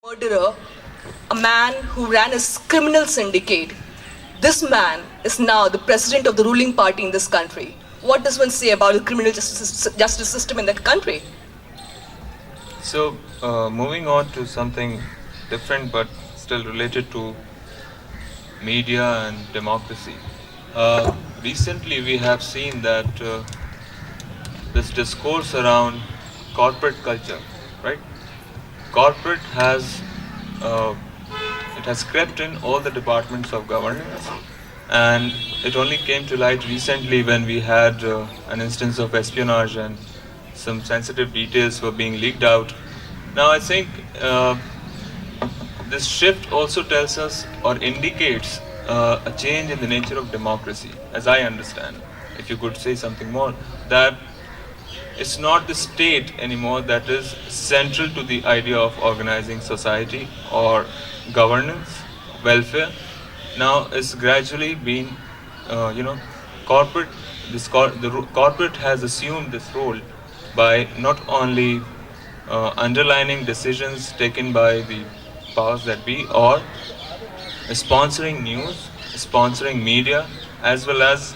Murderer, a man who ran a criminal syndicate. This man is now the president of the ruling party in this country. What does one say about the criminal justice system in that country? So, moving on to something different but still related to media and democracy. Recently, we have seen that this discourse around corporate culture, right? Corporate uh, has crept in all the departments of governance, and it only came to light recently when we had an instance of espionage and some sensitive details were being leaked out. Now, I think this shift also tells us or indicates a change in the nature of democracy, as I understand. If you could say something more, that it's not the state anymore that is central to the idea of organizing society or governance, welfare. Now it's gradually been, corporate. Corporate has assumed this role by not only underlining decisions taken by the powers that be, or sponsoring news, sponsoring media, as well as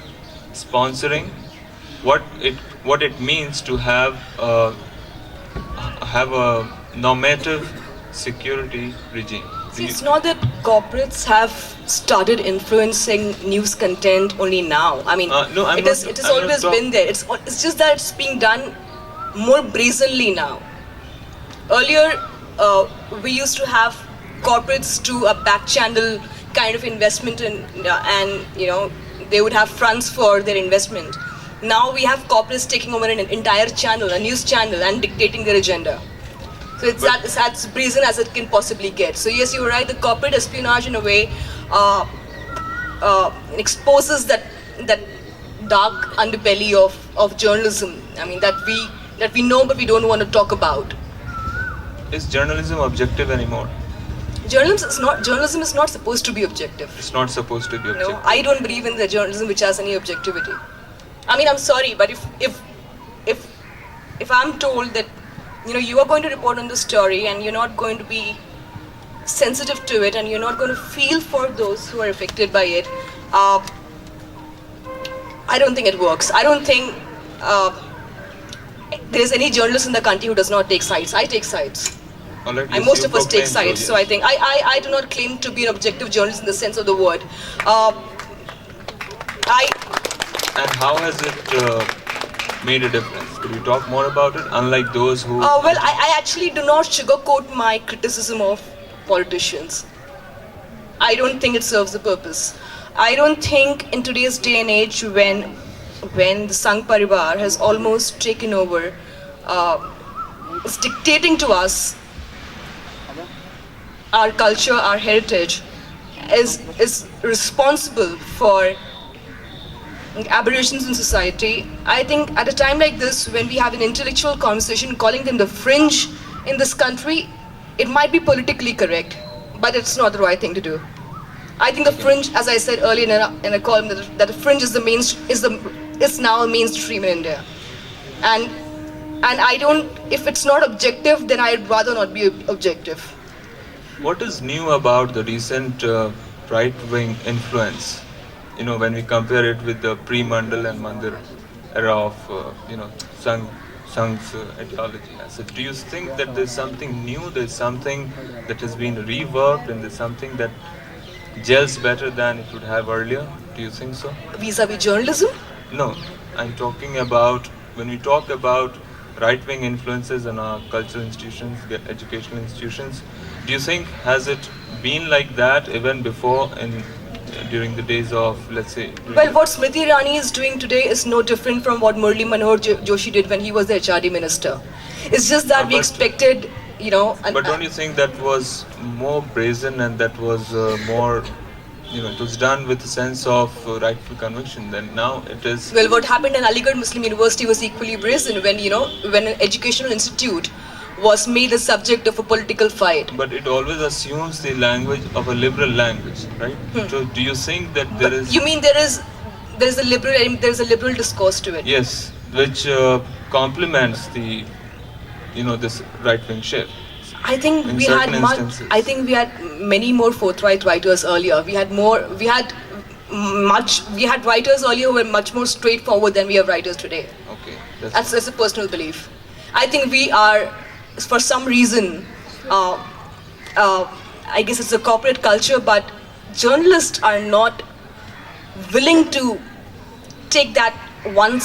sponsoring what it means to have a normative security regime. See, it's not that corporates have started influencing news content only now. I mean, No, it has always been there. It's just that it's being done more brazenly now. Earlier, we used to have corporates do a back channel kind of investment and they would have fronts for their investment. Now we have corporates taking over an entire channel, a news channel, and dictating their agenda. So it's as brazen as it can possibly get. So yes, you're right. The corporate espionage, in a way, exposes that dark underbelly of journalism. I mean, that we know but we don't want to talk about. Is journalism objective anymore? Journalism is not supposed to be objective. It's not supposed to be objective. No, I don't believe in the journalism which has any objectivity. I mean, I'm sorry, but if I'm told that you are going to report on the story and you're not going to be sensitive to it and you're not going to feel for those who are affected by it, I don't think it works. I don't think there's any journalist in the country who does not take sides. I take sides. Right, and most of us take sides. So I think I do not claim to be an objective journalist in the sense of the word. And how has it made a difference? Could you talk more about it? Unlike those who... Well, I actually do not sugarcoat my criticism of politicians. I don't think it serves the purpose. I don't think in today's day and age when the Sangh Parivar has almost taken over, it's dictating to us our culture, our heritage, is responsible for aberrations in society. I think at a time like this, when we have an intellectual conversation calling them the fringe in this country, it might be politically correct, but it's not the right thing to do. I think the fringe, as I said earlier in a column, that the fringe is now a mainstream in India, and I don't. If it's not objective, then I'd rather not be objective. What is new about the recent right-wing influence? When we compare it with the pre-Mandal and Mandir era of, Sangh's ideology. So do you think that there's something new, there's something that has been reworked, and there's something that gels better than it would have earlier? Do you think so? Vis-a-vis journalism? No, I'm talking about, when we talk about right-wing influences in our cultural institutions, educational institutions, do you think, has it been like that even before during the days of, let's say... Well, what Smriti Irani is doing today is no different from what Murli Manohar Joshi did when he was the HRD minister. It's just that we expected, But don't you think that was more brazen and that was more... it was done with a sense of rightful conviction. Then now it is... Well, what happened in Aligarh Muslim University was equally brazen when an educational institute was made the subject of a political fight. But it always assumes the language of a liberal language, right? So do you think that there is... You mean there is a liberal discourse to it? Yes, which complements the, this right-wing shift. I think in we had certain much. instances? I think we had many more forthright writers earlier. We had more. We had much. We had writers earlier who were much more straightforward than we have writers today. Okay, That's a personal belief. I think we are, for some reason, uh, I guess it's a corporate culture, but journalists are not willing to take that one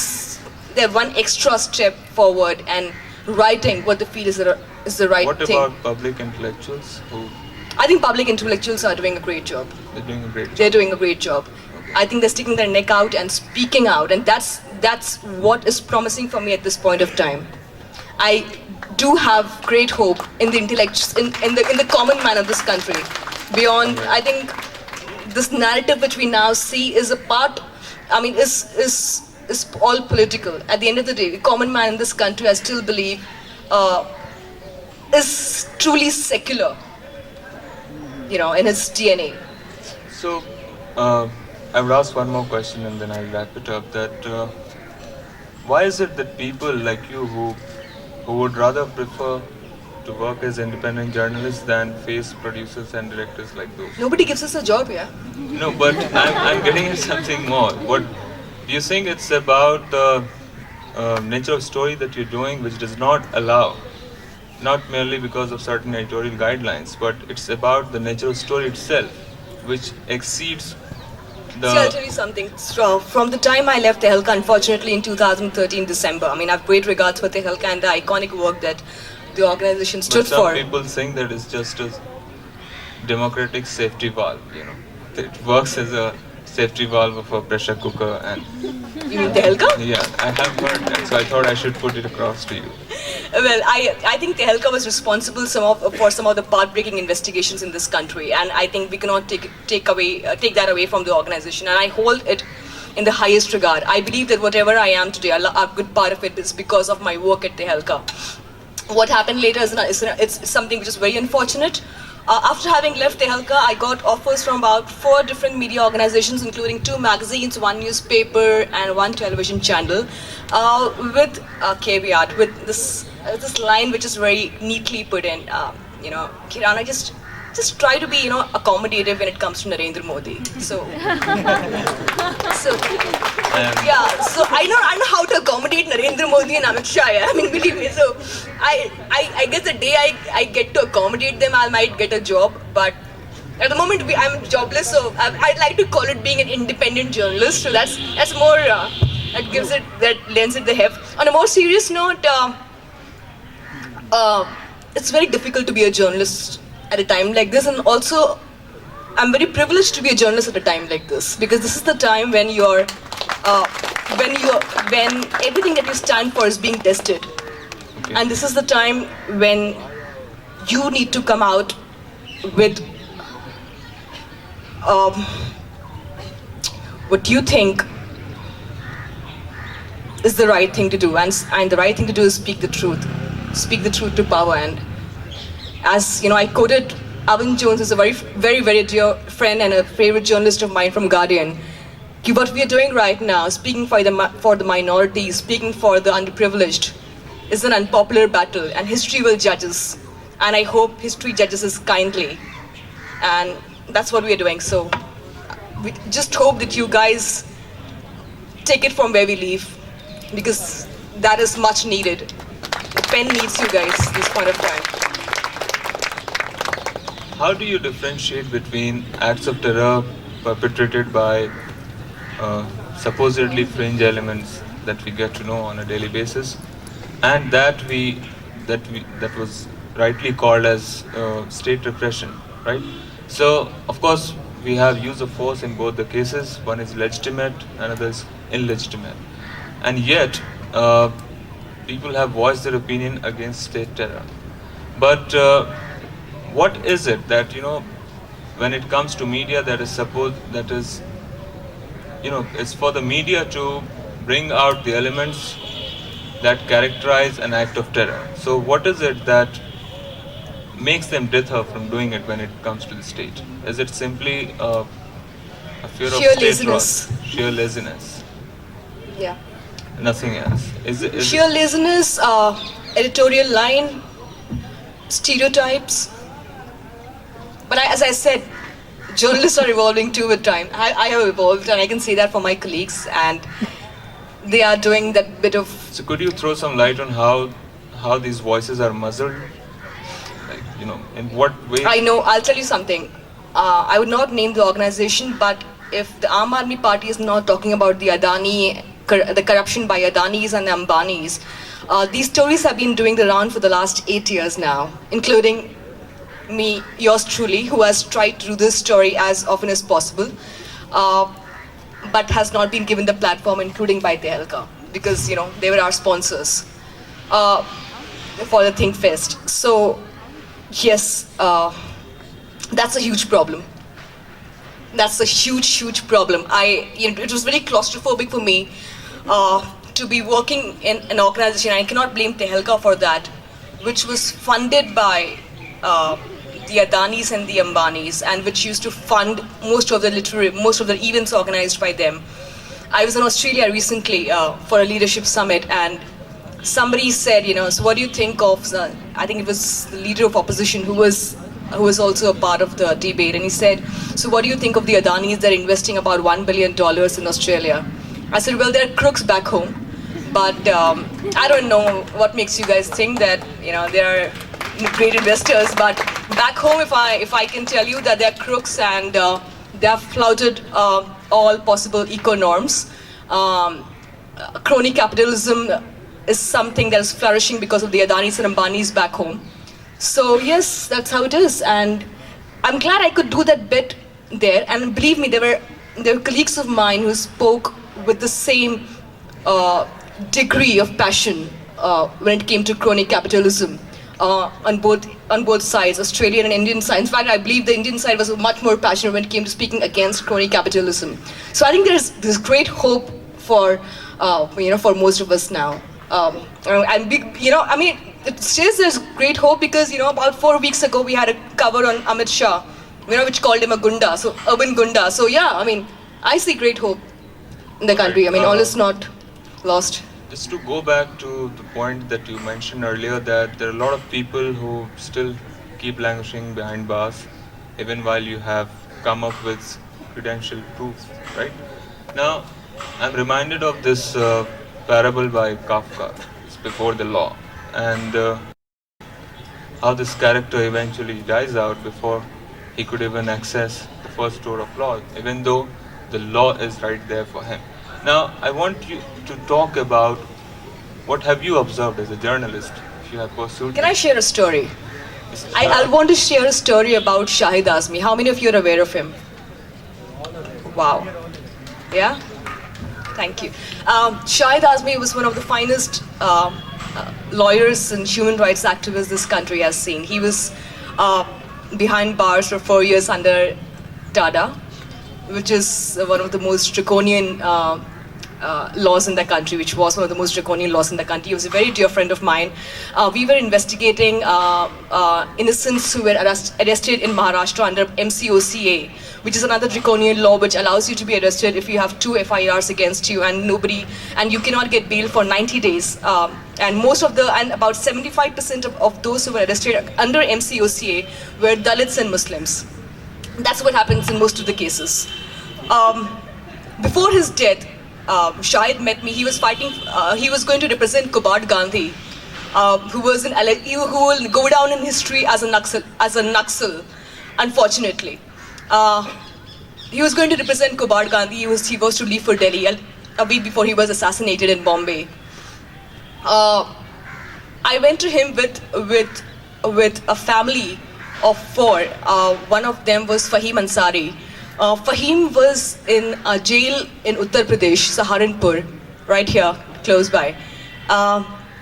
extra step forward and writing what they feel is the right What thing. about public intellectuals who I think public intellectuals are doing a great job. they're doing a great job? They're doing a great job. I think they're sticking their neck out and speaking out, and that's what is promising for me at this point of time. I do have great hope in the intellects in the common man of this country. Beyond, I think this narrative which we now see is a part. I mean, is all political. At the end of the day, the common man in this country, I still believe, is truly secular. You know, in his DNA. So, I would ask one more question and then I'll wrap it up. That why is it that people like you who would rather prefer to work as independent journalists than face producers and directors like those? Nobody gives us a job here. No, but I'm getting at something more. What do you think it's about the nature of story that you're doing, which does not allow, not merely because of certain editorial guidelines, but it's about the nature of story itself, which exceeds the. See, I'll tell you something. So, from the time I left Tehelka, unfortunately, in 2013 December, I mean, I have great regards for Tehelka and the iconic work that the organization stood But some for. people think that it's just a democratic safety valve. You know, it works as a safety valve of a pressure cooker, and You mean Tehelka? yeah, I have heard that, so I thought I should put it across to you. Well, I think Tehelka was responsible for some of the path-breaking investigations in this country, and I think we cannot take that away from the organization, and I hold it in the highest regard. I believe that whatever I am today, a good part of it is because of my work at Tehelka. What happened later it's something which is very unfortunate. After having left Tehelka, I got offers from about 4 different media organizations, including 2 magazines, 1 newspaper, and 1 television channel, with a caveat, with this line which is very neatly put in. Kirana, just try to be, accommodative when it comes to Narendra Modi. So yeah, so I know how to accommodate Narendra Modi and Amit Shah. Yeah? I mean, believe me. So I guess the day I get to accommodate them, I might get a job. But at the moment, I'm jobless, so I'd like to call it being an independent journalist. So that's more that lends it the heft. On a more serious note, it's very difficult to be a journalist at a time like this, and also I'm very privileged to be a journalist at a time like this, because this is the time when when everything that you stand for is being tested. Okay. And this is the time when you need to come out with what you think is the right thing to do, and the right thing to do is speak the truth to power. And as you know, I quoted Alvin Jones, is a very, very, very dear friend and a favorite journalist of mine from Guardian. What we are doing right now, speaking for the minorities, speaking for the underprivileged, is an unpopular battle, and history will judge us. And I hope history judges us kindly. And that's what we are doing. So we just hope that you guys take it from where we leave, because that is much needed. The pen needs you guys at this point of time. How do you differentiate between acts of terror perpetrated by supposedly fringe elements that we get to know on a daily basis, and that was rightly called as state repression, right? So, of course, we have use of force in both the cases. One is legitimate, another is illegitimate, and yet people have voiced their opinion against state terror. But what is it that, when it comes to media, it's for the media to bring out the elements that characterize an act of terror. So what is it that makes them deter from doing it when it comes to the state? Is it simply a fear of Sheer state laziness. rot? Sheer laziness. Yeah. Nothing else. Is it Sheer laziness, editorial line, stereotypes. But as I said, journalists are evolving too with time. I have evolved, and I can say that for my colleagues, and they are doing that bit of. So could you throw some light on how these voices are muzzled? Like, in what way? I know. I'll tell you something. I would not name the organization, but if the Aam Aadmi Party is not talking about the the corruption by Adanis and Ambanis, these stories have been doing the round for the last 8 years now, including me, yours truly, who has tried to do this story as often as possible, but has not been given the platform, including by Tehelka, because they were our sponsors for the Think Fest. So yes, that's a huge problem. That's a huge problem. It was very claustrophobic for me to be working in an organization. I cannot blame Tehelka for that, which was funded by the Adanis and the Ambanis, and which used to fund most of the events organized by them. I was in Australia recently for a leadership summit, and somebody said, so what do you think of? I think it was the leader of opposition who was also a part of the debate, and he said, so what do you think of the Adanis? They're investing about $1 billion in Australia. I said, well, they're crooks back home, but I don't know what makes you guys think that they're great investors. But back home, if I can tell you that they're crooks and they have flouted all possible eco norms. Crony capitalism is something that is flourishing because of the Adanis and Ambanis back home. So yes, that's how it is, and I'm glad I could do that bit there. And believe me, there were colleagues of mine who spoke with the same degree of passion when it came to crony capitalism on both sides, Australian and Indian side. In fact, I believe the Indian side was much more passionate when it came to speaking against crony capitalism. So I think there's great hope for for most of us now. It says there's great hope because, about 4 weeks ago we had a cover on Amit Shah, which called him a gunda, so urban gunda. So yeah, I see great hope in the country. All is not lost. Just to go back to the point that you mentioned earlier, that there are a lot of people who still keep languishing behind bars, even while you have come up with credential proof, right? Now, I'm reminded of this parable by Kafka, it's Before the Law, and how this character eventually dies out before he could even access the first door of law, even though the law is right there for him. Now, I want you to talk about what have you observed as a journalist, if you have pursued. Can I share a story? I want to share a story about Shahid Azmi. How many of you are aware of him? Wow. Yeah? Thank you. Shahid Azmi was one of the finest lawyers and human rights activists this country has seen. He was behind bars for 4 years under TADA, which is one of the most draconian laws in the country, which was one of the most draconian laws in the country. He was a very dear friend of mine. We were investigating innocents who were arrested in Maharashtra under MCOCA, which is another draconian law which allows you to be arrested if you have 2 FIRs against you and you cannot get bail for 90 days. And about 75% of those who were arrested under MCOCA were Dalits and Muslims. That's what happens in most of the cases. Before his death, Shahid met me. He was fighting. He was going to represent Kubad Gandhi, who will go down in history as a Naxal, unfortunately. He was going to represent Kubad Gandhi. He was to leave for Delhi a week before he was assassinated in Bombay. I went to him with a family of 4. One of them was Fahim Ansari. Fahim was in a jail in Uttar Pradesh, Saharanpur, right here, close by,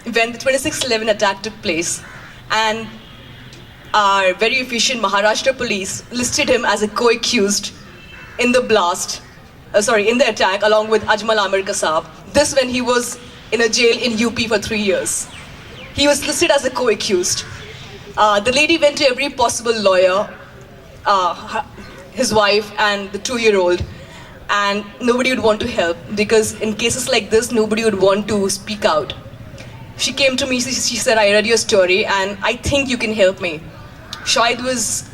when the 26/11 attack took place. And our very efficient Maharashtra police listed him as a co-accused in the attack, along with Ajmal Amir Kasab. This when he was in a jail in UP for 3 years. He was listed as a co-accused. The lady went to every possible lawyer, his wife and the 2-year-old, and nobody would want to help, because in cases like this, nobody would want to speak out. She came to me, she said, I read your story and I think you can help me. Shahid was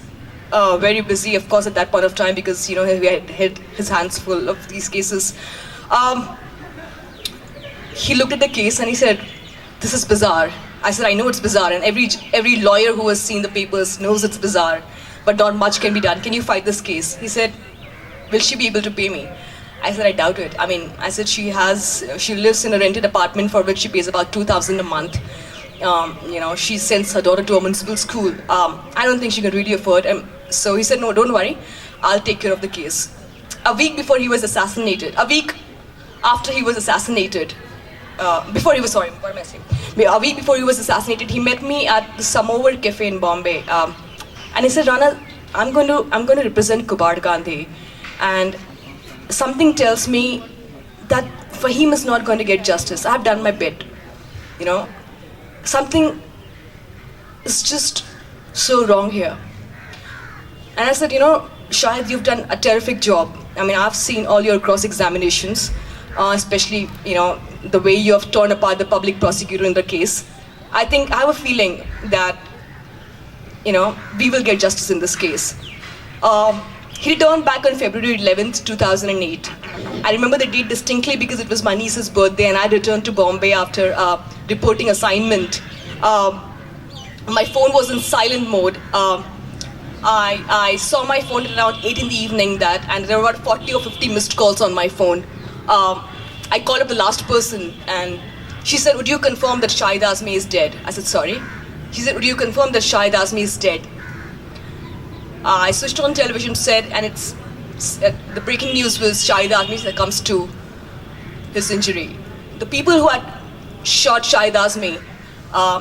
very busy, of course, at that point of time because, you know, he had his hands full of these cases. He looked at the case and he said, this is bizarre. I said, I know it's bizarre, and every lawyer who has seen the papers knows it's bizarre, but not much can be done. Can you fight this case? He said, will she be able to pay me? I said, I doubt it. I mean, I said, she lives in a rented apartment for which she pays about 2,000 a month. You know, she sends her daughter to a municipal school. I don't think she can really afford. So he said, no, don't worry. I'll take care of the case. A week before he was assassinated, a week after he was assassinated, before he was, sorry, what am I saying? A week before he was assassinated, he met me at the Samovar Cafe in Bombay. And he said, Rana, I'm going to represent Kubad Gandhi. And something tells me that Fahim is not going to get justice. I've done my bit. You know, something is just so wrong here. And I said, you know, Shahid, you've done a terrific job. I mean, I've seen all your cross-examinations, especially, you know, the way you have torn apart the public prosecutor in the case. I have a feeling that, you know, we will get justice in this case. He returned back on February 11th, 2008. I remember the date distinctly because it was my niece's birthday and I returned to Bombay after reporting assignment. My phone was in silent mode. I saw my phone at around 8 in the evening and there were about 40 or 50 missed calls on my phone. I called up the last person and she said, would you confirm that Shahid Azmi is dead? I said, sorry. She said, would you confirm that Shahid Azmi is dead? I switched on television set and the breaking news was Shahid Azmi succumbs to his injury. The people who had shot Shahid Azmi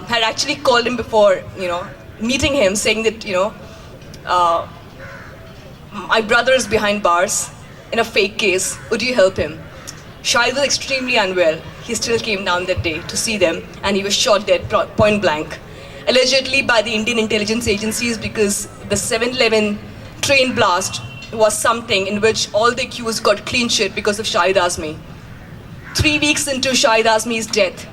had actually called him before, you know, meeting him, saying that, you know, my brother is behind bars in a fake case, would you help him? Shahid was extremely unwell. He still came down that day to see them and he was shot dead point blank. Allegedly by the Indian intelligence agencies because the 7/11 train blast was something in which all the accused got clean shit because of Shahid Azmi. 3 weeks into Shahid Azmi's death,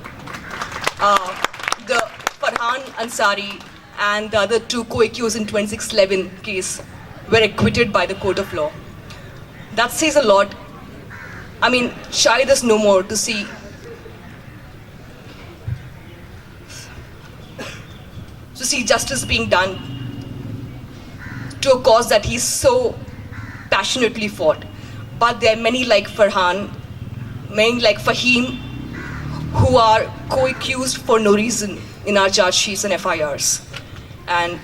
the Farhan Ansari and the other two co-accused in 2611 case were acquitted by the court of law. That says a lot. I mean, Shahid is no more to see. To see justice being done to a cause that he's so passionately fought. But there are many like Farhan, many like Fahim, who are co-accused for no reason in our charge sheets and FIRs. And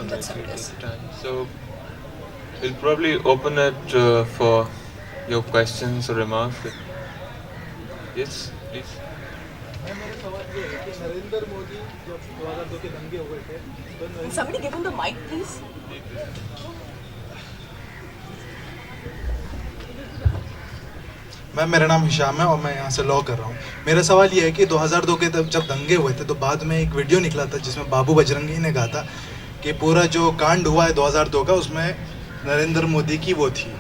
that's how it is. So we'll probably open it for your questions or remarks. Yes, please. Narendra Modi जब 2002 के दंगे हुए थे तो Somebody give him the mic, please. मेरा नाम Hisham है और मैं यहाँ से लॉ कर रहा हूँ। मेरा सवाल ये है कि 2002 के जब दंगे हुए थे तो बाद में एक वीडियो निकला था जिसमें बाबू बजरंगी ने कहा था कि पूरा जो कांड हुआ है 2002 का उसमें नरेंद्र मोदी की वो थी,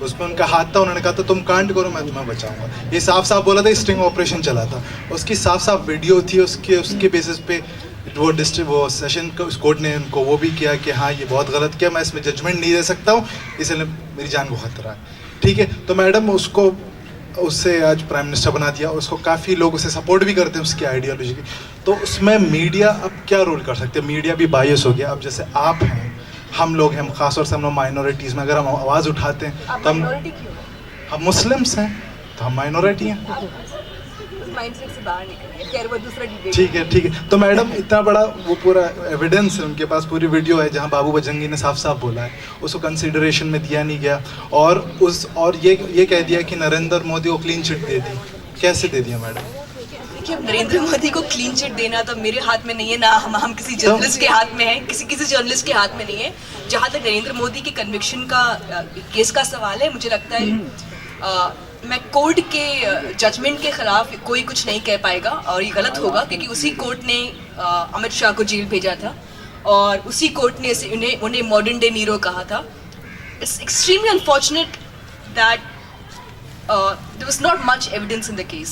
उसमें उनका हाथ था, उन्होंने कहा था तुम कांड करो मैं तुम्हें बचाऊंगा। ये साफ साफ बोला था, स्टिंग ऑपरेशन चला था, उसकी साफ साफ वीडियो थी, उसके बेसिस पे वो सेशन कोर्ट ने उनको वो भी किया कि हाँ ये बहुत गलत किया, मैं इसमें जजमेंट नहीं दे सकता हूँ, इसलिए मेरी जान को खतरा है। ठीक है, तो मैडम उससे आज प्राइम मिनिस्टर बना दिया, उसको काफ़ी लोग उसे सपोर्ट भी करते हैं उसकी आइडियोलॉजी की, तो उसमें मीडिया अब क्या रोल कर सकते हैं? मीडिया भी बायस हो गया। अब जैसे आप हैं, हम लोग हैं, खासतौर से हम लोग माइनॉरिटीज़ में अगर हम आवाज़ उठाते हैं तो हम मुस्लिम्स हैं तो हम माइनॉरिटी हैं। ठीक है, तो मैडम इतना बड़ा वो पूरा एविडेंस है, उनके पास पूरी वीडियो है जहां बाबू बजरंगी ने साफ साफ बोला है, उसको कंसिडरेशन में दिया नहीं गया और ये कह दिया कि नरेंद्र मोदी को क्लीन चिट दे दी। कैसे दे दिया मैडम? देखिए, नरेंद्र मोदी को क्लीन चिट देना तो मेरे हाथ में नहीं है, ना हम किसी जर्नलिस्ट के हाथ में है, किसी जर्नलिस्ट के हाथ में नहीं है। जहाँ तक नरेंद्र मोदी की कन्विक्शन का केस का सवाल है, मुझे लगता है मैं कोर्ट के जजमेंट के खिलाफ कोई कुछ नहीं कह पाएगा और ये गलत होगा, क्योंकि उसी कोर्ट ने अमित शाह को जेल भेजा था और उसी कोर्ट ने उन्हें मॉडर्न डे नीरो कहा था। It's extremely unfortunate that there was not much evidence in the case.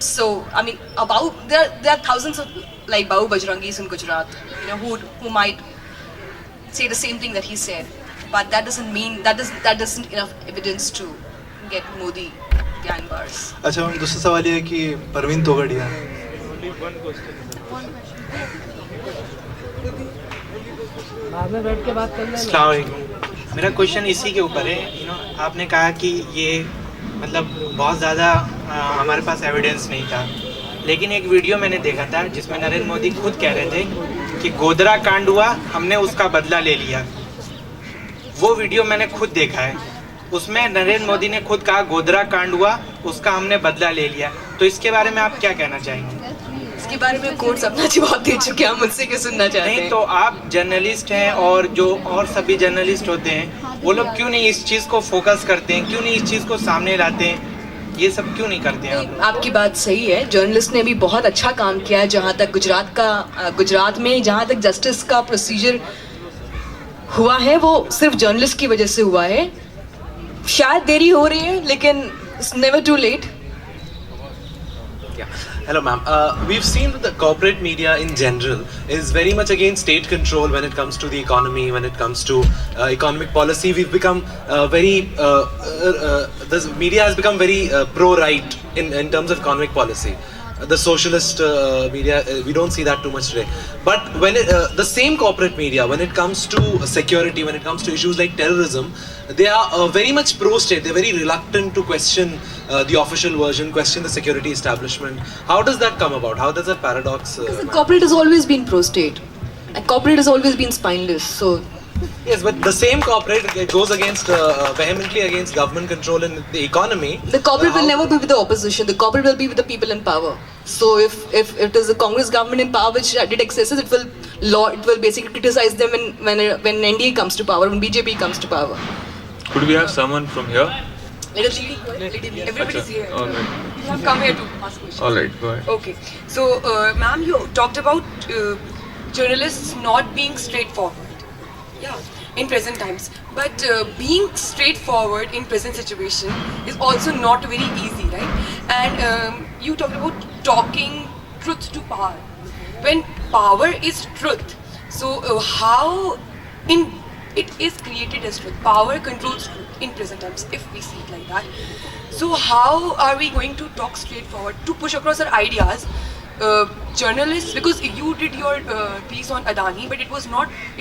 So I mean, about there are thousands of like Babu Bajrangis in Gujarat, you know, who might say the same thing that he said, but that doesn't mean that doesn't enough evidence to get Modi behind bars. अच्छा ma'am, दूसरा सवाल ये है कि परवीन तोगड़िया अस्सलाम वालेकुम। मेरा question इसी के ऊपर है। आपने कहा कि ये मतलब बहुत ज़्यादा हमारे पास एविडेंस नहीं था, लेकिन एक वीडियो मैंने देखा था जिसमें नरेंद्र मोदी खुद कह रहे थे कि गोधरा कांड हुआ, हमने उसका बदला ले लिया। वो वीडियो मैंने खुद देखा है, उसमें नरेंद्र मोदी ने खुद कहा गोधरा कांड हुआ, उसका हमने बदला ले लिया। तो इसके बारे में आप क्या कहना चाहेंगे? इसके बारे में कोर्ट्स अपना जवाब दे चुके हैं, मुझसे क्या सुनना चाहते हैं? नहीं, तो आप जर्नलिस्ट हैं और जो और सभी जर्नलिस्ट होते हैं वो लोग क्यों नहीं इस चीज़ को फोकस करते हैं, क्यों नहीं इस चीज़ को सामने लाते हैं, ये सब क्यों नहीं करते हैं आप लोग? आपकी बात सही है, जर्नलिस्ट ने भी बहुत अच्छा काम किया है। जहाँ तक गुजरात में जहाँ तक जस्टिस का प्रोसीजर हुआ है वो सिर्फ जर्नलिस्ट की वजह से हुआ है। शायद देरी हो रही है, लेकिन it's never too late. Hello, ma'am. We've seen that the corporate media in general is very much against state control when it comes to the economy, when it comes to economic policy. We've become the media has become very pro-right in terms of economic policy. The socialist media, we don't see that too much today. But when the same corporate media, when it comes to security, when it comes to issues like terrorism, they are very much pro-state. They're very reluctant to question the official version, question the security establishment. How does that come about? How does that paradox? Because the corporate has always been pro-state, and corporate has always been spineless. So Yes, but the same corporate goes against vehemently against government control in the economy. the corporate will never be with the opposition. The corporate will be with the people in power. So if it is the Congress government in power which did excesses, it will basically criticize them when NDA comes to power, when BJP comes to power. Could we have someone from here? Everybody's here. All right. You have come here to ask questions. All right, go ahead. Okay. So, ma'am, you talked about journalists not being straightforward. Yeah, in present times. But being straightforward in present situation is also not very easy, right? And you talked about talking truth to power. When power is truth, so how it is created as truth? Power controls truth in present times, if we see it like that. So how are we going to talk straightforward to push across our ideas? Journalists, because you did your piece on Adani, but it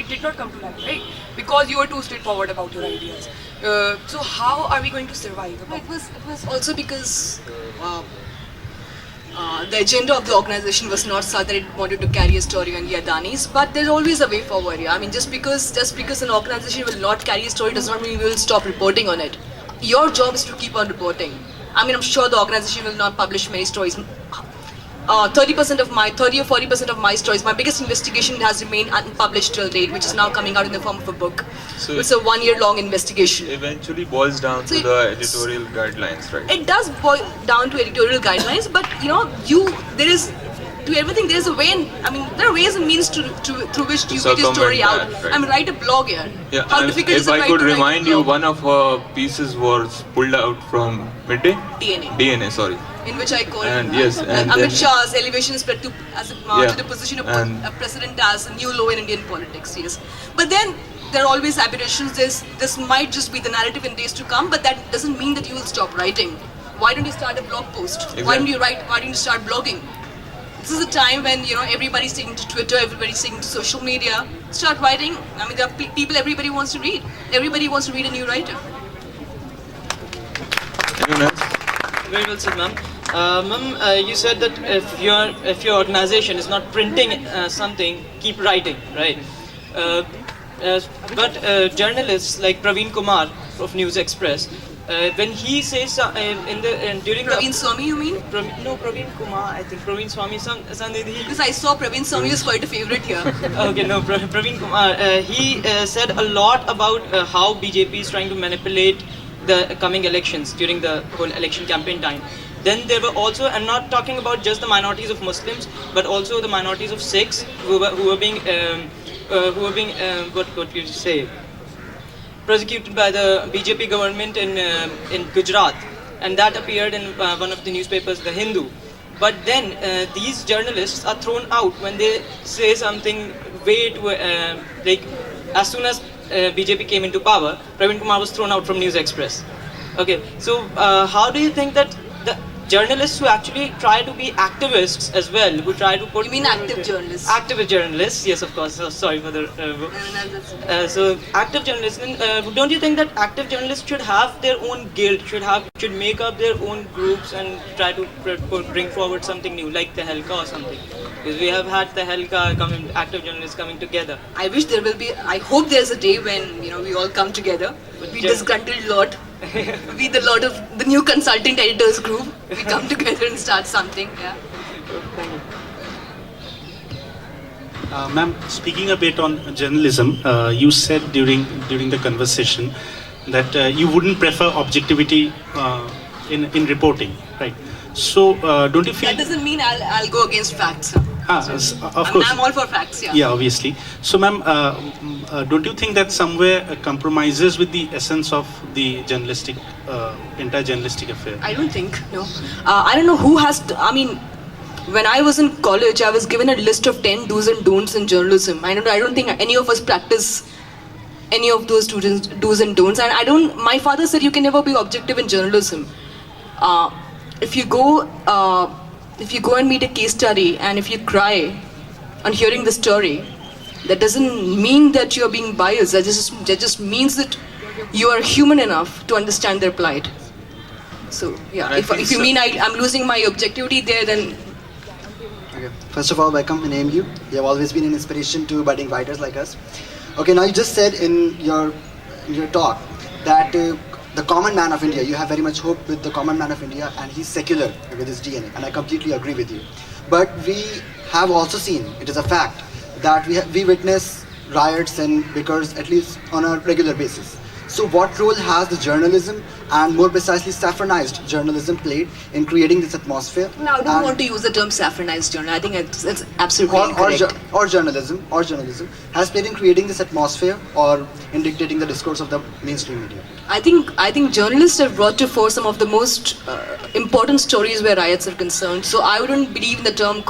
did not come to light, right? Because you were too straightforward about your ideas. So how are we going to survive? It was also because the agenda of the organization was not such that it wanted to carry a story on the Adanis, but there's always a way forward. Yeah? I mean, just because an organization will not carry a story does not mean we will stop reporting on it. Your job is to keep on reporting. I mean, I'm sure the organization will not publish many stories. 30 or 40% of my stories, my biggest investigation has remained unpublished till date, which is now coming out in the form of a book. So it's a 1 year long investigation. Eventually boils down to the editorial guidelines, right? It does boil down to editorial guidelines, but there is to everything. There is a way. There are ways and means through which you get your story out. Right. I mean, write a blog here. Yeah, How difficult is if it I could remind you, one of her pieces was pulled out from Midday? DNA, sorry. In which I call And yes, and Amit then- Shah's elevation is to the position of and- a president as a new law in Indian politics. Yes, but then there are always aberrations. This might just be the narrative in days to come, but that doesn't mean that you will stop writing. Why don't you start a blog post? Exactly. Why don't you write? Why don't you start blogging? This is a time when everybody's taking to Twitter, everybody's taking to social media. Start writing. I mean, there are people everybody wants to read. Everybody wants to read a new writer. Anyone else? Very well said, ma'am. Ma'am, you said that if your organization is not printing something, keep writing, right? But journalists like Praveen Kumar of News Express, when he says during Praveen Swami, you mean? Praveen Kumar, I think Praveen Swami, something. Because I saw Praveen Swami is quite a favorite here. Okay, no, Praveen Kumar, he said a lot about how BJP is trying to manipulate the coming elections during the whole election campaign time. Then there were also, I'm not talking about just the minorities of Muslims, but also the minorities of Sikhs who were being what you say, prosecuted by the BJP government in Gujarat, and that appeared in one of the newspapers, The Hindu. But then these journalists are thrown out when they say something way too, like as soon as BJP came into power, Praveen Kumar was thrown out from News Express. Okay, so how do you think that the journalists who actually try to be activists as well, who try to put... You mean active journalists? Activist journalists, yes, of course. Sorry for the... so active journalists, don't you think that active journalists should have their own guild, should make up their own groups and try to bring forward something new, like the Helka or something? Because we have had the Helka coming, active journalists coming together. I wish there will be. I hope there's a day when we all come together. We disgruntled lot. We the lot of the new consultant editors group. We come together and start something. Yeah. Ma'am, speaking a bit on journalism, you said during the conversation that you wouldn't prefer objectivity in reporting, right? So don't you feel That doesn't mean I'll go against facts. Huh? of course. I'm all for facts. Yeah. Yeah, obviously. So, ma'am, don't you think that somewhere compromises with the essence of the journalistic, entire journalistic affair? I don't think. No. I don't know who has. I mean, when I was in college, I was given a list of 10 do's and don'ts in journalism. I don't think any of us practice any of those do's and don'ts. And I don't. My father said you can never be objective in journalism. If you go and meet a case study and if you cry on hearing the story, that doesn't mean that you're being biased. That just means that you are human enough to understand their plight. So yeah, if you mean I'm losing my objectivity there, then. Okay. First of all, welcome and name you. You have always been an inspiration to budding writers like us. Okay, now you just said in your talk that the common man of India, you have very much hope with the common man of India, and he's secular with his DNA, and I completely agree with you. But we have also seen, it is a fact, that we witness riots and bickers at least on a regular basis. So what role has the journalism, and more precisely saffronized journalism, played in creating this atmosphere? No, I don't want to use the term saffronized journal. I think it's absolutely incorrect. Or journalism has played in creating this atmosphere or in dictating the discourse of the mainstream media. I think journalists have brought to fore some of the most important stories where riots are concerned. So I wouldn't believe in the term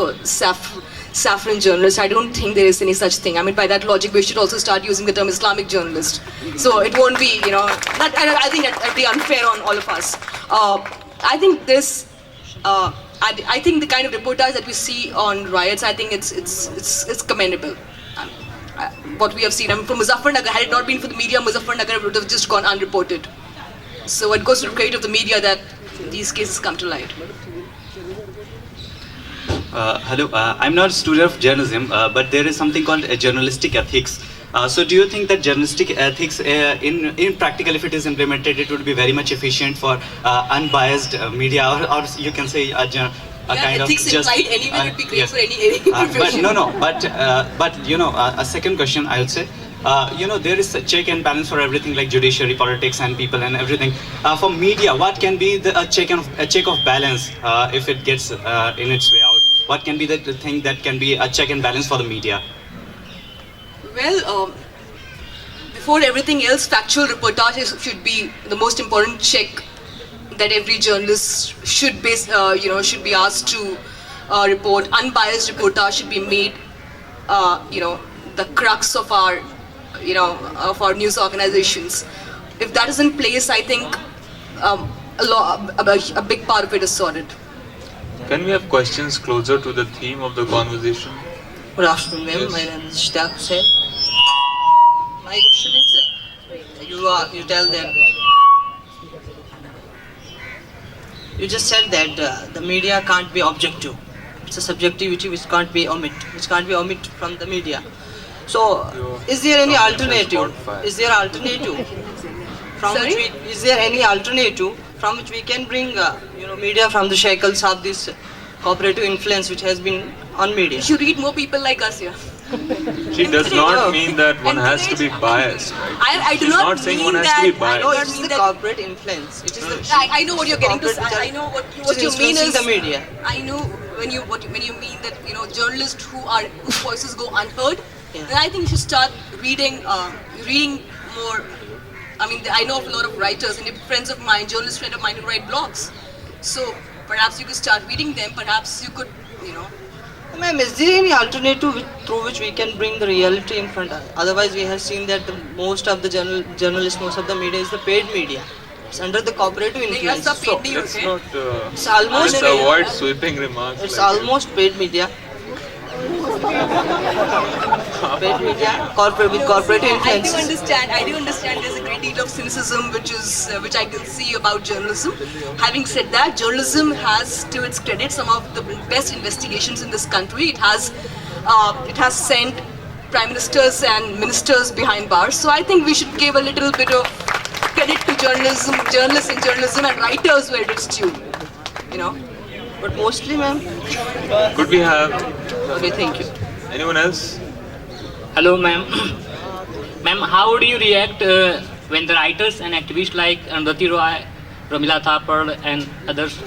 saffron journalist. I don't think there is any such thing. I mean, by that logic, we should also start using the term Islamic journalist. So it won't be, I think that'd be unfair on all of us. I think this, I think the kind of reportage that we see on riots, I think it's commendable. What we have seen, I mean, from Muzaffarnagar, had it not been for the media, Muzaffarnagar would have just gone unreported. So it goes to the credit of the media that these cases come to light. Hello, I'm not a student of journalism, but there is something called journalistic ethics. So do you think that journalistic ethics in practical, if it is implemented, it would be very much efficient for unbiased media, or you can say a kind of ethics just implied anyway would be great yes. for any profession. But a second question I would say, there is a check and balance for everything like judiciary, politics, and people and everything. For media, what can be a check of balance if it gets in its way out? What can be the thing that can be a check and balance for the media? Well, before everything else, factual reportage should be the most important check that every journalist should be asked to report. Unbiased reportage should be made, the crux of our, of our news organizations. If that is in place, I think a big part of it is sorted. Can we have questions closer to the theme of the conversation? Good afternoon, ma'am. Yes. My name is Ishtaq Hussain. My question is, you tell that you just said that the media can't be objective. It's a subjectivity which can't be omit from the media. So, is there any alternative? Is there alternative from which we can bring media from the shackles of this cooperative influence which has been on media? You should read more people like us here. She does not mean that one has to be biased, right? I do She's not not saying mean one has that. to be biased. No, it's the corporate influence. It is the I know what you're getting to say. I know what you mean is the media. I know when you mean that journalists whose voices go unheard. Yeah. Then I think you should start reading more. I mean, I know of a lot of writers and friends of mine, journalist friend of mine who write blogs. So Perhaps you could start reading them. Perhaps you could, you know. Ma'am, is there any alternative through which we can bring the reality in front? Otherwise, we have seen that most of the journalists, most of the media is the paid media. It's under the cooperative influence. Yes, the paid Let's not. It's almost Let's avoid sweeping remarks. It's like almost paid media. Paid media, corporate with corporate influence. I do understand. There's a great deal of cynicism, which I can see about journalism. Having said that, journalism has, to its credit, some of the best investigations in this country. It has sent prime ministers and ministers behind bars. So I think we should give a little bit of credit to journalists in journalism, and writers where it's due. You know. But mostly, ma'am. Could we have Okay, thank you. anyone else? Hello, ma'am. Ma'am, how would you react when the writers and activists like Arundhati Roy, Romila Thapar, and others,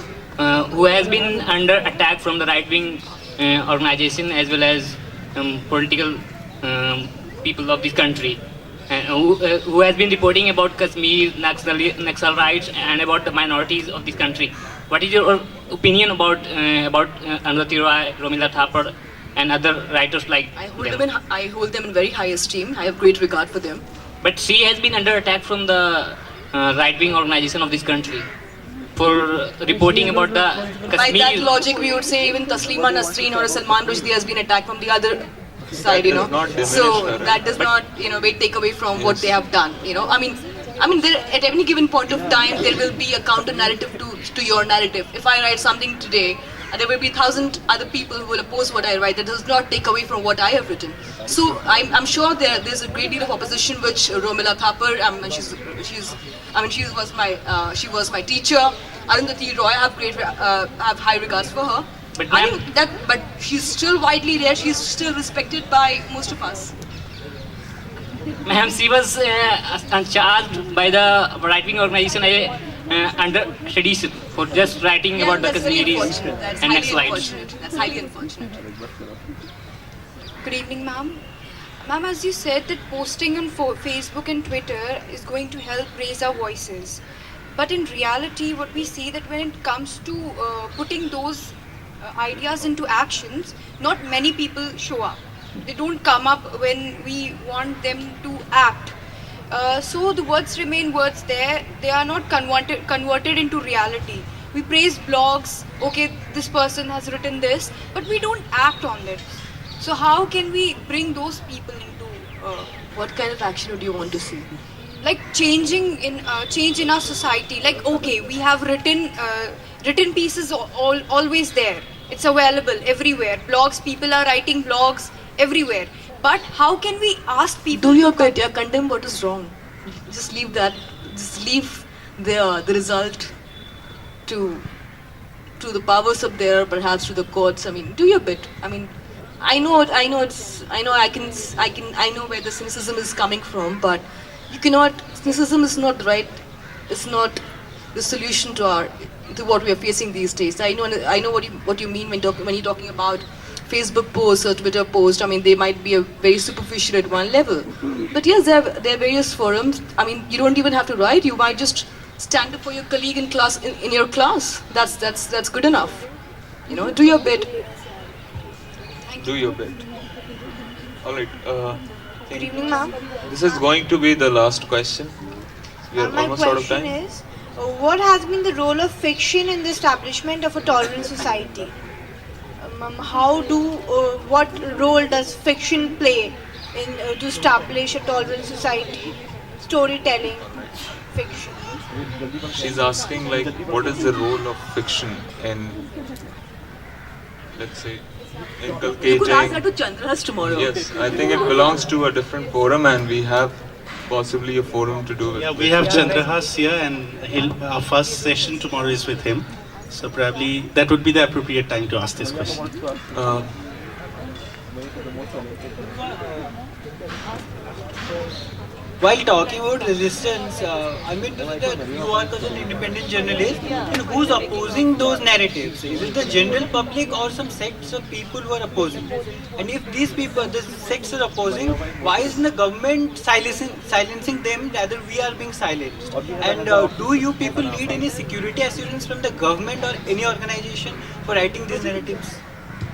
who has been under attack from the right-wing organization as well as political people of this country, who has been reporting about Kashmir, Naxal rights, and about the minorities of this country? What is your opinion about Arundhati Roy, Romila Thapar, and other writers like I hold them in very high esteem. I have great regard for them. But she has been under attack from the right-wing organization of this country for reporting about the Kashmir. By that logic, we would say even Taslima Nasreen or Salman Rushdie has been attacked from the other side, you know. So that does not, you know, take away from what they have done, you know. I mean, there, at any given point of time, there will be a counter narrative to your narrative. If I write something today, there will be 1,000 other people who will oppose what I write. That does not take away from what I have written. So I'm sure there's a great deal of opposition which Romila Thapar, she was my teacher. Arundhati Roy, I have high regards for her. But she's still widely there. She's still respected by most of us. Ma'am, she was charged by the right-wing organization under sedition for just writing about the Kashmiris and Naxalites. That's highly unfortunate. Good evening, ma'am. Ma'am, as you said that posting on Facebook and Twitter is going to help raise our voices. But in reality, what we see that when it comes to putting those ideas into actions, not many people show up. They don't come up when we want them to act. So the words remain words there. They are not converted into reality. We praise blogs, okay, this person has written this, but we don't act on it. So how can we bring those people into... what kind of action do you want to see? Like change in our society. Like, okay, we have written pieces always there. It's available everywhere. Blogs, people are writing blogs everywhere. But how can we ask people? Do your bit, condemn what is wrong. Just leave that. Just leave the result to the powers up there, perhaps to the courts. I mean, do your bit. I mean, I know where the cynicism is coming from, but you cannot. Cynicism is not right. It's not the solution to what we are facing these days. I know what you mean when you're talking about Facebook posts or Twitter posts. I mean, they might be very superficial at one level, but yes, there are various forums. I mean, you don't even have to write. You might just stand up for your colleague in class in your class. That's good enough. You know, do your bit. Do your bit. All right. Good evening, ma'am. This is going to be the last question. We are My almost out of question time. is, what has been the role of fiction in the establishment of a tolerant society? What role does fiction play in to establish a tolerant society? Storytelling, fiction. She's asking like, what is the role of fiction in, let's say, inculcating? You could ask that to Chandrahas tomorrow. Yes, I think it belongs to a different forum, and we have possibly a forum to do it. Yeah, we have Chandrahas here, and our first session tomorrow is with him. So probably that would be the appropriate time to ask this question. While talking about resistance, I mean to say that you are such an independent journalist, and who's opposing those narratives? Is it the general public or some sects of people who are opposing? And if these people, the sects are opposing, why isn't the government silencing them? Rather, we are being silenced. And do you people need any security assurance from the government or any organization for writing these narratives?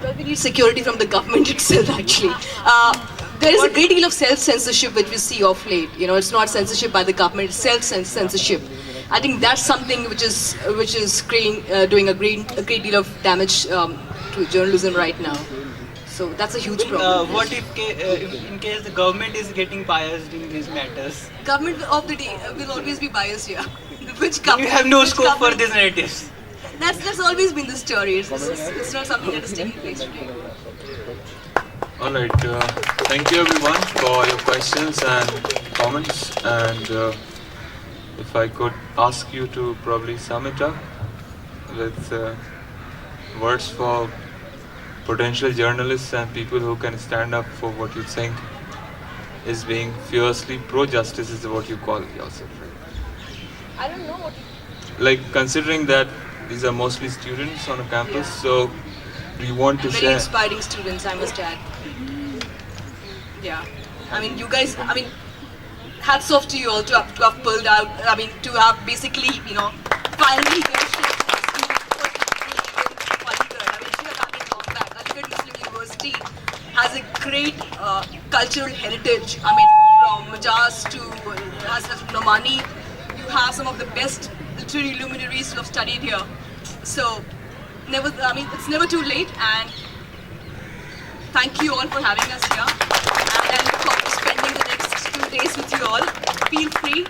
Well, we need security from the government itself, actually. There is a great deal of self-censorship which we see of late. You know, it's not censorship by the government; it's self-censorship. I think that's something which is doing a great deal of damage to journalism right now. So that's a huge problem. What if in case the government is getting biased in these matters? Government of the day will always be biased here. Which You government? have no which scope for government- these narratives. That's always been the story. It's not something that is taking place today. All right. Thank you everyone for your questions and comments. And if I could ask you to probably sum it up with words for potential journalists and people who can stand up for what you think is being fiercely pro-justice, is what you call yourself, right? I don't know what. Like, considering that these are mostly students on a campus, so do you want to Very share? inspiring students, I must add. Yeah, I mean, you guys. I mean, hats off to you all to have pulled out. I mean, to have basically, you know, finally University has a great cultural heritage. I mean, from Majaz to Nomani, you have some of the best literary luminaries who have studied here. So, it's never too late, and thank you all for having us here. And I look forward to spending the next 2 days with you all. Feel free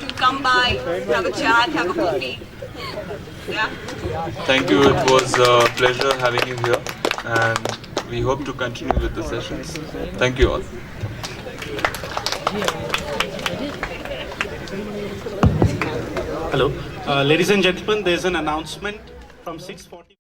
to come by, have a chat, have a coffee. Yeah. Thank you. It was a pleasure having you here, and we hope to continue with the sessions. Thank you all. Hello. Ladies and gentlemen, there's an announcement from 6:40.